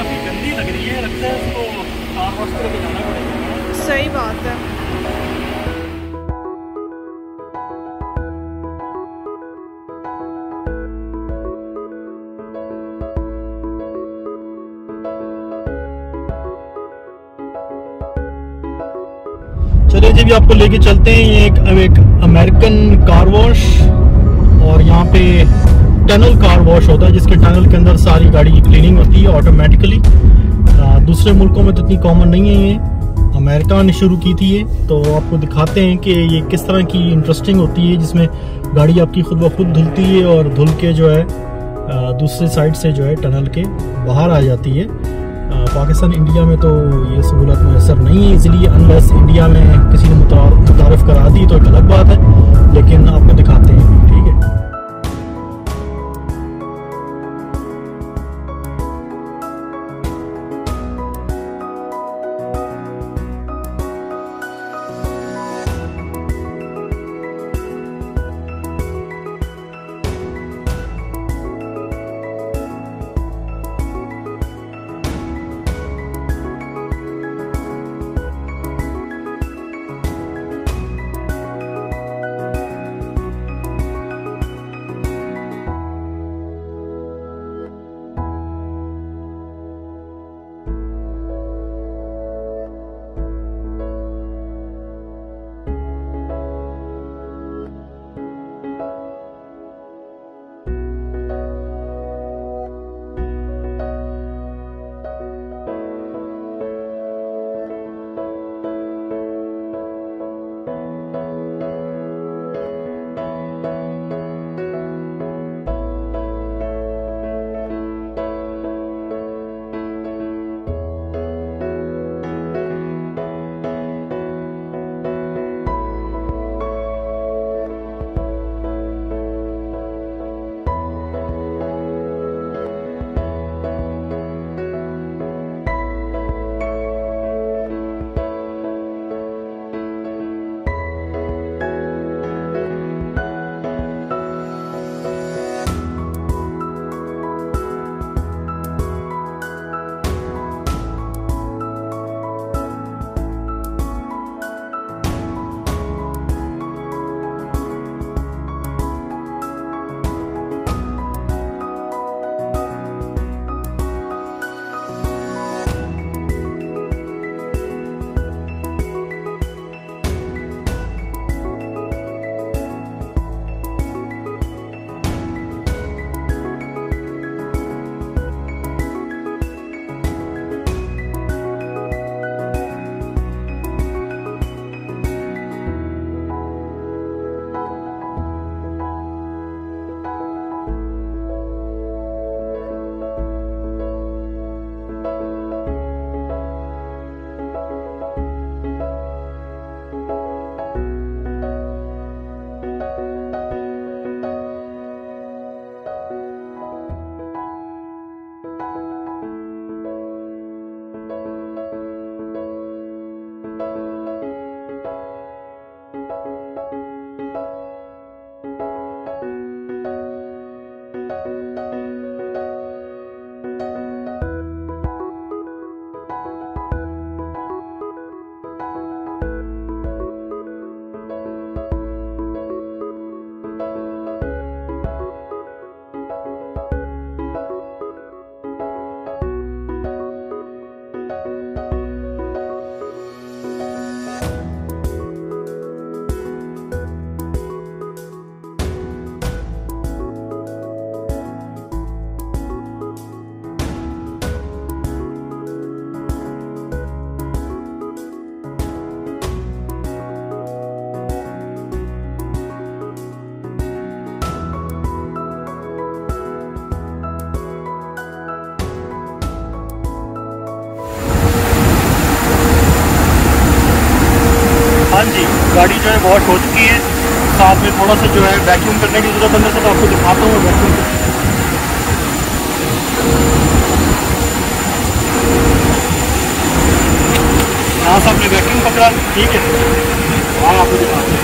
काफ़ी गंदी लग रही है, लगता है इसको कार वॉश करके जाना पड़ेगा। सही बात है। चलिए जी, भी आपको लेके चलते हैं। ये एक अमेरिकन कार वॉश, और यहाँ पे टनल कार वॉश होता है जिसके टनल के अंदर सारी गाड़ी की क्लीनिंग होती है ऑटोमेटिकली। दूसरे मुल्कों में तो इतनी कॉमन नहीं है, ये अमेरिका ने शुरू की थी ये। तो आपको दिखाते हैं कि ये किस तरह की इंटरेस्टिंग होती है, जिसमें गाड़ी आपकी खुद ब खुद धुलती है और धुल के जो है दूसरी साइड से जो है टनल के बाहर आ जाती है। पाकिस्तान इंडिया में तो ये सहूलत मैसर नहीं है इजीली, अनलेस इंडिया में किसी ने मुतारफ़ करा दी तो एक अलग बात है, लेकिन आपको दिखाते हैं, ठीक है। हाँ जी, गाड़ी जो है वॉश हो चुकी है। साथ में थोड़ा सा जो है वैक्यूम करने की ज़रूरत है, तो आपको दिखाता हूँ वैक्यूम। यहाँ से आपने वैक्यूम पकड़ा, ठीक है। हाँ, आपको दिखाते हैं।